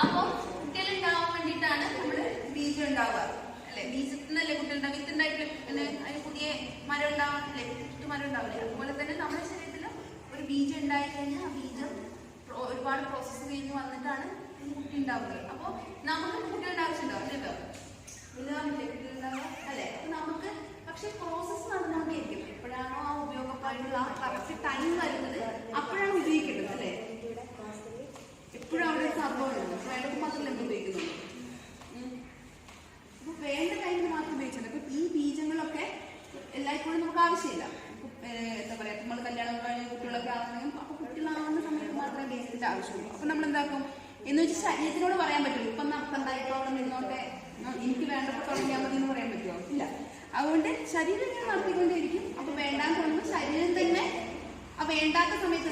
അപ്പൊ കുട്ടികൾ ഉണ്ടാവാൻ വേണ്ടിയിട്ടാണ് നമ്മള് ബീജം ഉണ്ടാവുക അല്ലെ? ബീജത്തിനല്ലേ കുട്ടികൾ ഉണ്ടാവും. വിത്തുണ്ടായിട്ട് പിന്നെ അതിന് പുതിയ മരം ഉണ്ടാവാറില്ലേ? മരം ഉണ്ടാവില്ലേ? അതുപോലെ തന്നെ നമ്മുടെ ശരീരത്തിൽ ഒരു ബീജം ഉണ്ടായി കഴിഞ്ഞാൽ ആ ബീജം ഒരുപാട് പ്രോസസ്സ് കഴിഞ്ഞ് വന്നിട്ടാണ് കുട്ടി ഉണ്ടാവുന്നത്. അപ്പൊ നമുക്ക് കുട്ടികളുടെ ആവശ്യം ഉണ്ടാവും കേട്ടോ. വലുതാവില്ലേ കുട്ടികളുണ്ടാവുക അല്ലെ? അപ്പൊ നമുക്ക് പക്ഷെ പ്രോസസ്സ് നടന്നുകൊണ്ടേയിരിക്കും. എപ്പോഴാണോ ആ ഉപയോഗപ്പാടുള്ള ആ കറക്റ്റ് ടൈം വരുന്നത് അപ്പോഴാണ് ഉപയോഗിക്കേണ്ടത് അല്ലെ? എപ്പോഴും അവിടെ ഒരു സംഭവമുണ്ട്. വേണ്ടത് മാത്രമല്ല ഉപയോഗിക്കുന്നുള്ളൂ. അപ്പൊ വേണ്ട ടൈമിൽ മാത്രം ഉപയോഗിച്ചിട്ടുണ്ട്. അപ്പൊ ഈ ബീജങ്ങളൊക്കെ എല്ലായ്പ്പോഴും നമുക്ക് ആവശ്യമില്ല. എന്താ പറയാ, നമ്മൾ കല്യാണം കഴിഞ്ഞ കുട്ടികളൊക്കെ ആണെങ്കിലും അപ്പൊ കുട്ടികളാവുന്ന സമയത്ത് മാത്രമേ ബീജത്തിന്റെ ആവശ്യമുള്ളൂ. അപ്പൊ നമ്മൾ എന്താക്കും എന്ന് വെച്ചാൽ ശരീരത്തിനോട് പറയാൻ പറ്റുള്ളൂ ഇപ്പൊ നടത്തണ്ടായിട്ടോ അവിടെ നിന്നോട്ടെ, എനിക്ക് വേണ്ടപ്പോൾ തുടങ്ങിയാൽ മതി എന്ന് പറയാൻ പറ്റുമോ? ഇല്ല. അതുകൊണ്ട് ശരീരം ഇങ്ങനെ നടത്തിക്കൊണ്ടേയിരിക്കും. അപ്പൊ വേണ്ടാന്ന് തോന്നുമ്പോൾ ശരീരം തന്നെ ആ വേണ്ടാത്ത സമയത്ത്